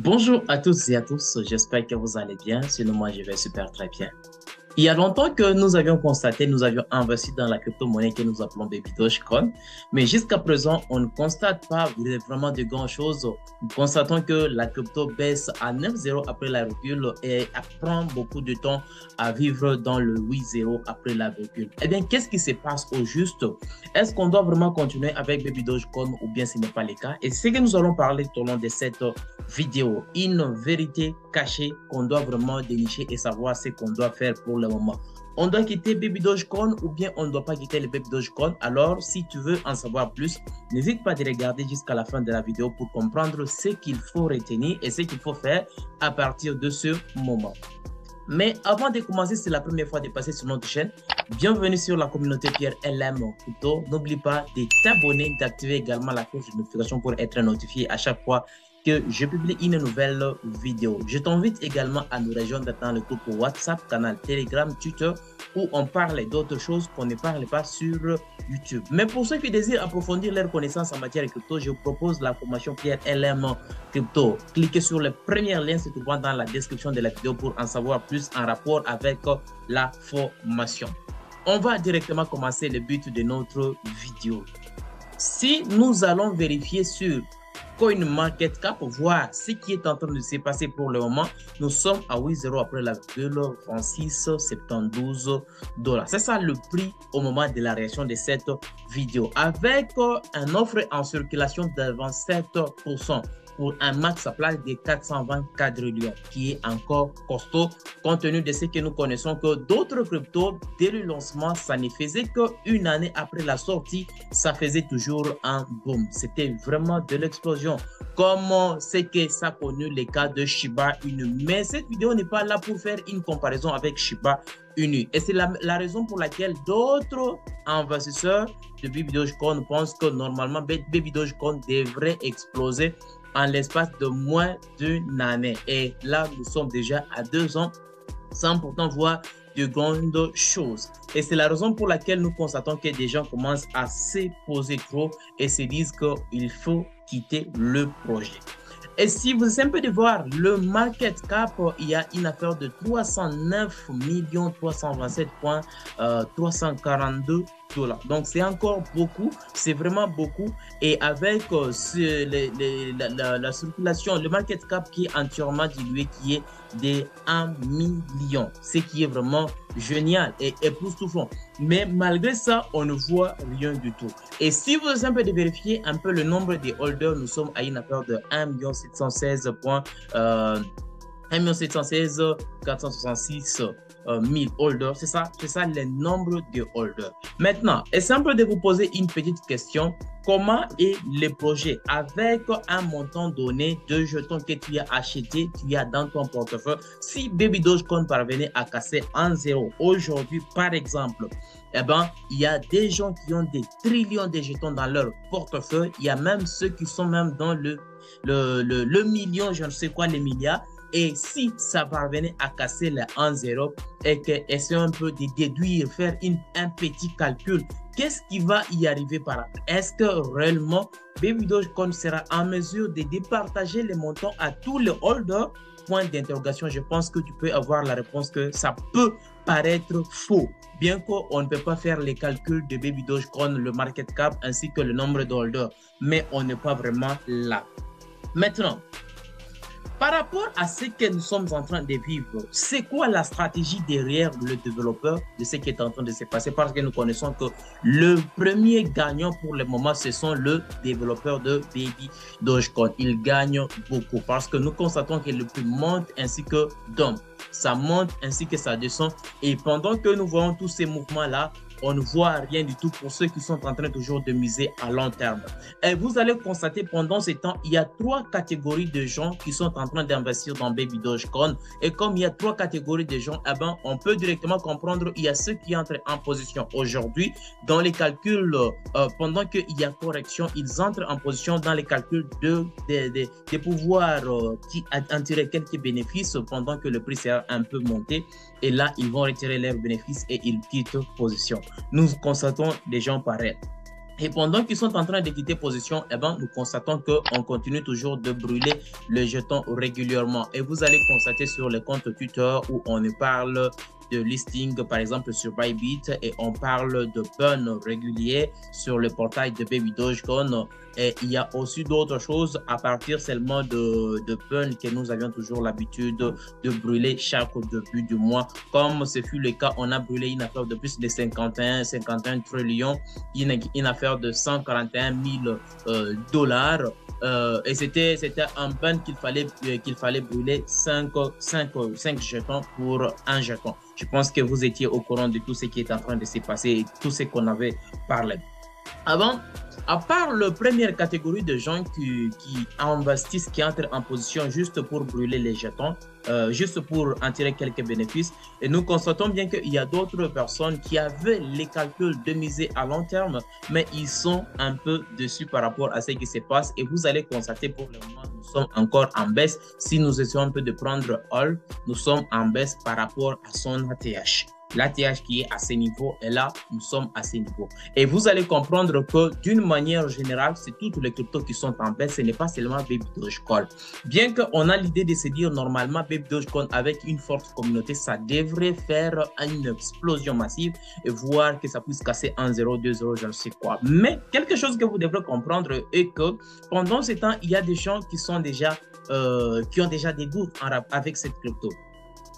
Bonjour à toutes et à tous, j'espère que vous allez bien, sinon moi je vais super très bien. Il y a longtemps que nous avions constaté, nous avions investi dans la crypto-monnaie que nous appelons Baby Dogecoin, mais jusqu'à présent, on ne constate pas vraiment de grand-chose. Nous constatons que la crypto baisse à 9,0 après la recul et prend beaucoup de temps à vivre dans le 8,0 après la recul. Eh bien, qu'est-ce qui se passe au juste? Est-ce qu'on doit vraiment continuer avec Baby Dogecoin ou bien ce n'est pas le cas? Et c'est ce que nous allons parler tout au long de cette vidéo, une vérité cachée qu'on doit vraiment dénicher et savoir ce qu'on doit faire pour le moment. On doit quitter Baby Dogecoin ou bien on ne doit pas quitter le Baby Dogecoin. Alors, si tu veux en savoir plus, n'hésite pas à regarder jusqu'à la fin de la vidéo pour comprendre ce qu'il faut retenir et ce qu'il faut faire à partir de ce moment. Mais avant de commencer, c'est la première fois de passer sur notre chaîne. Bienvenue sur la communauté Pierre LM Crypto. N'oublie pas de t'abonner, d'activer également la cloche de notification pour être notifié à chaque fois que je publie une nouvelle vidéo. Je t'invite également à nous rejoindre dans le groupe WhatsApp, canal Telegram, Twitter, où on parle d'autres choses qu'on ne parle pas sur YouTube. Mais pour ceux qui désirent approfondir leurs connaissances en matière de crypto, je vous propose la formation Pierre LM Crypto. Cliquez sur le premier lien se trouvant dans la description de la vidéo pour en savoir plus en rapport avec la formation. On va directement commencer le but de notre vidéo. Si nous allons vérifier sur CoinMarketCap, voir ce qui est en train de se passer pour le moment, nous sommes à 8,0 après la virgule, 26,72 $. C'est ça le prix au moment de la réaction de cette vidéo. Avec un offre en circulation de 27%. Pour un max à place de 420 quadrillions, qui est encore costaud, compte tenu de ce que nous connaissons que d'autres cryptos, dès le lancement, ça ne faisait qu'une année après la sortie, ça faisait toujours un boom. C'était vraiment de l'explosion, comme c'est que ça a connu le cas de Shiba Inu. Mais cette vidéo n'est pas là pour faire une comparaison avec Shiba Inu. Et c'est la raison pour laquelle d'autres investisseurs de Baby Dogecoin pensent que normalement, Baby Dogecoin devrait exploser en l'espace de moins d'une année. Et là, nous sommes déjà à 2 ans sans pourtant voir de grandes choses. Et c'est la raison pour laquelle nous constatons que des gens commencent à se poser trop et se disent qu'il faut quitter le projet. Et si vous êtes un peu de voir le market cap, il y a une affaire de 309 327,342 $. Donc, c'est encore beaucoup, c'est vraiment beaucoup. Et avec la circulation, le market cap qui est entièrement dilué, qui est de 1 million, ce qui est vraiment génial et époustouflant. Mais malgré ça, on ne voit rien du tout. Et si vous êtes un peu de vérifier un peu le nombre de holders, nous sommes à une affaire de 1 716 466 000 holders. C'est ça le nombre de holders. Maintenant, c'est simple de vous poser une petite question. Comment est le projet avec un montant donné de jetons que tu as acheté, tu as dans ton portefeuille? Si Baby Dogecoin parvenait à casser 1,0 aujourd'hui, par exemple, eh ben, il y a des gens qui ont des trillions de jetons dans leur portefeuille. Il y a même ceux qui sont même dans le million, je ne sais quoi, les milliards. Et si ça parvenait à casser le 1,0 et que essayons un peu de déduire, faire un petit calcul, qu'est-ce qui va y arriver par après? Est-ce que réellement Baby Dogecoin sera en mesure de départager les montants à tous les holders? Point d'interrogation. Je pense que tu peux avoir la réponse que ça peut paraître faux. Bien qu'on ne peut pas faire les calculs de Baby Dogecoin, le market cap ainsi que le nombre de holders, mais on n'est pas vraiment là. Maintenant, par rapport à ce que nous sommes en train de vivre, c'est quoi la stratégie derrière le développeur de ce qui est en train de se passer? Parce que nous connaissons que le premier gagnant pour le moment, ce sont les développeurs de Baby Dogecoin. Ils gagnent beaucoup parce que nous constatons que le prix monte ainsi que dump. Ça monte ainsi que ça descend. Et pendant que nous voyons tous ces mouvements-là, on ne voit rien du tout pour ceux qui sont en train toujours de miser à long terme. Et vous allez constater pendant ce temps, il y a 3 catégories de gens qui sont en train d'investir dans Baby Dogecoin. Et comme il y a 3 catégories de gens, eh ben, on peut directement comprendre il y a ceux qui entrent en position aujourd'hui dans les calculs, pendant qu'il y a correction, ils entrent en position dans les calculs de pouvoir en tirer quelques bénéfices pendant que le prix s'est un peu monté. Et là, ils vont retirer leurs bénéfices et ils quittent position. Nous constatons des gens pareils. Et pendant qu'ils sont en train de quitter position, eh ben, nous constatons qu'on continue toujours de brûler le jeton régulièrement. Et vous allez constater sur les comptes Twitter où on parle de listing, par exemple, sur Bybit, et on parle de burn régulier sur le portail de Baby Dogecoin. Et il y a aussi d'autres choses à partir seulement de burn que nous avions toujours l'habitude de brûler chaque début du mois. Comme ce fut le cas, on a brûlé une affaire de plus de 51 trillions, une affaire de 141 000 dollars. Et c'était un burn qu'il fallait brûler 5 jetons pour un jeton. Je pense que vous étiez au courant de tout ce qui est en train de se passer et tout ce qu'on avait parlé. Avant, à part la première catégorie de gens qui investissent, qui entrent en position juste pour brûler les jetons, juste pour en tirer quelques bénéfices, et nous constatons bien qu'il y a d'autres personnes qui avaient les calculs de miser à long terme, mais ils sont un peu déçus par rapport à ce qui se passe, et vous allez constater pour le moment, nous sommes encore en baisse. Si nous essayons un peu de prendre all, nous sommes en baisse par rapport à son ATH. L'ATH qui est à ce niveau, et là, nous sommes à ce niveau. Et vous allez comprendre que d'une manière générale, c'est toutes les cryptos qui sont en baisse, ce n'est pas seulement Baby Dogecoin. Bien qu'on a l'idée de se dire normalement, Baby Dogecoin avec une forte communauté, ça devrait faire une explosion massive et voir que ça puisse casser 1, 0, 2, 0, je ne sais quoi. Mais quelque chose que vous devrez comprendre est que pendant ce temps, il y a des gens qui sont déjà, qui ont déjà des doutes avec cette crypto.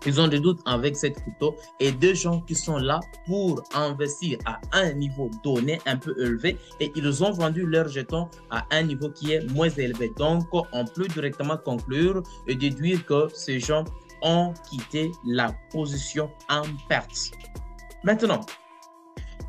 Ils ont des doutes avec cette crypto et des gens qui sont là pour investir à un niveau donné un peu élevé et ils ont vendu leurs jetons à un niveau qui est moins élevé. Donc, on peut directement conclure et déduire que ces gens ont quitté la position en perte. Maintenant,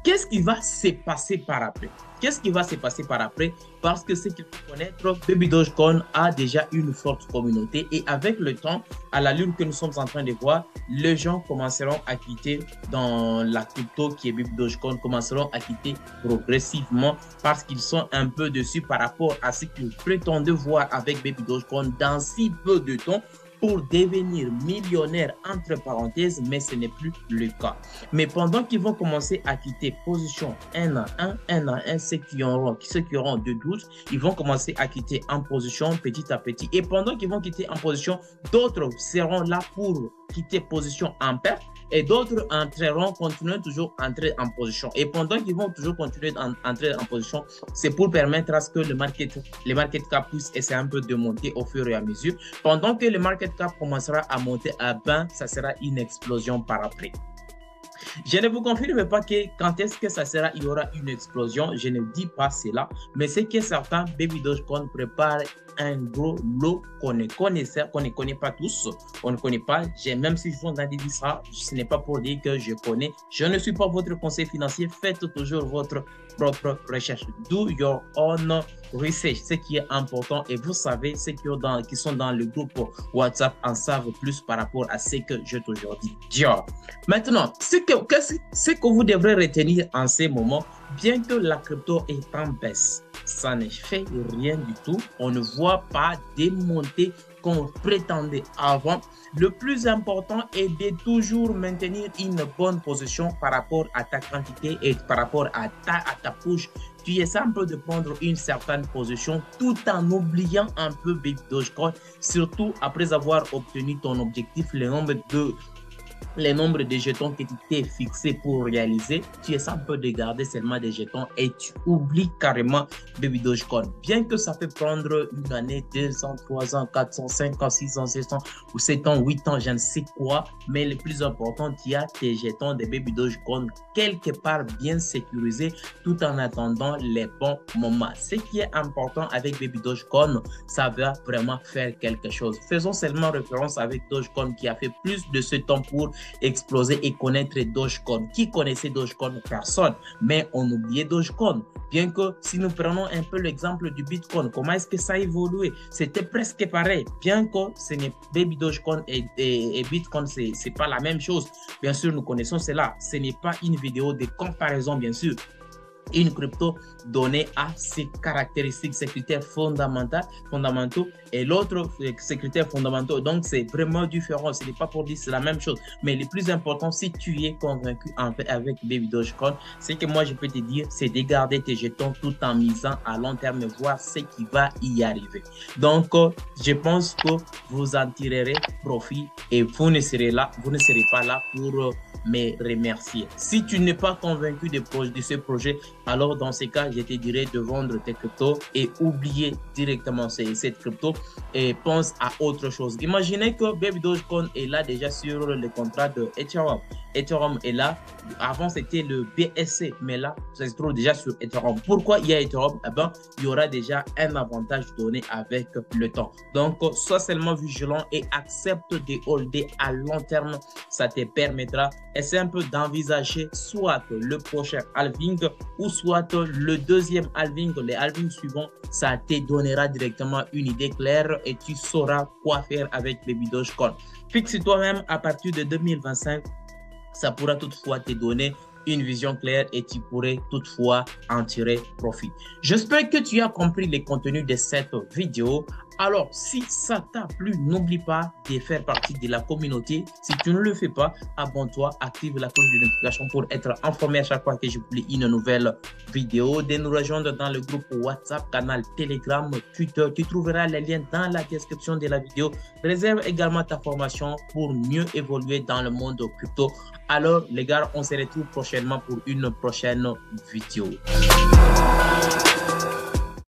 qu'est-ce qui va se passer par après? Qu'est-ce qui va se passer par après? Parce que ce qu'il faut connaître, Baby Dogecoin a déjà une forte communauté et avec le temps, à l'allure que nous sommes en train de voir, les gens commenceront à quitter dans la crypto qui est Baby Dogecoin, commenceront à quitter progressivement parce qu'ils sont un peu dessus par rapport à ce qu'ils prétendaient voir avec Baby Dogecoin dans si peu de temps pour devenir millionnaire entre parenthèses, mais ce n'est plus le cas. Mais pendant qu'ils vont commencer à quitter position 1 à 1, ceux qui auront de doutes, ils vont commencer à quitter en position petit à petit. Et pendant qu'ils vont quitter en position, d'autres seront là pour quitter position en perte et d'autres entreront, continueront toujours à entrer en position. Et pendant qu'ils vont toujours continuer à entrer en position, c'est pour permettre à ce que le market cap puisse essayer un peu de monter au fur et à mesure. Pendant que le market cap commencera à monter à 20, ça sera une explosion par après. Je ne vous confirme pas que quand est-ce que ça sera, il y aura une explosion. Je ne dis pas cela, mais c'est que certains Baby Dogecoin préparent un gros lot qu'on ne connaît pas tous. On ne connaît pas. Même si je suis dans des ça, ce n'est pas pour dire que je connais. Je ne suis pas votre conseil financier. Faites toujours votre propre recherche. Do your own research, ce qui est important. Et vous savez, ceux qui sont dans le groupe WhatsApp en savent plus par rapport à ce que je t'aujourd'hui dis. Maintenant, ce que vous devrez retenir en ces moments, bien que la crypto est en baisse, ça ne fait rien du tout. On ne voit pas des montées qu'on prétendait avant. Le plus important est de toujours maintenir une bonne position par rapport à ta quantité et par rapport à ta push. Tu essaies un peu de prendre une certaine position tout en oubliant un peu Baby Dogecoin, surtout après avoir obtenu ton objectif, le nombre de jetons que tu t'es fixé pour réaliser. Tu essaies un peu de garder seulement des jetons et tu oublies carrément Baby Dogecoin. Bien que ça peut prendre une année, 2 ans, 3 ans, 4 ans, 5 ans, 6 ans, 7 ans ou 7 ans, 8 ans, je ne sais quoi. Mais le plus important, tu as tes jetons de Baby Dogecoin quelque part bien sécurisés tout en attendant les bons moments. Ce qui est important avec Baby Dogecoin, ça va vraiment faire quelque chose. Faisons seulement référence avec Dogecoin qui a fait plus de ce temps pour exploser et connaître Dogecoin. Qui connaissait Dogecoin? Personne. Mais on oubliait Dogecoin. Bien que si nous prenons un peu l'exemple du Bitcoin, comment est-ce que ça a évolué? C'était presque pareil. Bien que ce n'est Baby Dogecoin et Bitcoin, c'est pas la même chose. Bien sûr, nous connaissons cela. Ce n'est pas une vidéo de comparaison, bien sûr. Une crypto donnée à ses caractéristiques, ses critères fondamentaux et l'autre, ses critères fondamentaux. Donc, c'est vraiment différent. Ce n'est pas pour dire que c'est la même chose. Mais le plus important, si tu es convaincu avec Baby Dogecoin, c'est que moi, je peux te dire, c'est de garder tes jetons tout en misant à long terme, voir ce qui va y arriver. Donc, je pense que vous en tirerez profit et vous ne serez pas là pour me remercier. Si tu n'es pas convaincu de ce projet, alors dans ces cas, je te dirais de vendre tes cryptos et oublier directement cette crypto et pense à autre chose. Imaginez que Baby Dogecoin est là déjà sur le contrat de Ethereum. Ethereum est là. Avant, c'était le BSC, mais là, ça se trouve déjà sur Ethereum. Pourquoi il y a Ethereum? Eh ben, il y aura déjà un avantage donné avec le temps. Donc, sois seulement vigilant et accepte de holder à long terme. Ça te permettra, essaie un peu d'envisager soit le prochain halving ou soit le deuxième halving, les halvings suivants. Ça te donnera directement une idée claire et tu sauras quoi faire avec Baby Dogecoin. Fixe toi-même à partir de 2025. Ça pourra toutefois te donner une vision claire et tu pourrais toutefois en tirer profit. J'espère que tu as compris les contenus de cette vidéo. Alors, si ça t'a plu, n'oublie pas de faire partie de la communauté. Si tu ne le fais pas, abonne-toi, active la cloche de notification pour être informé à chaque fois que je publie une nouvelle vidéo. De nous rejoindre dans le groupe WhatsApp, canal Telegram, Twitter. Tu trouveras les liens dans la description de la vidéo. Réserve également ta formation pour mieux évoluer dans le monde crypto. Alors, les gars, on se retrouve prochainement pour une prochaine vidéo.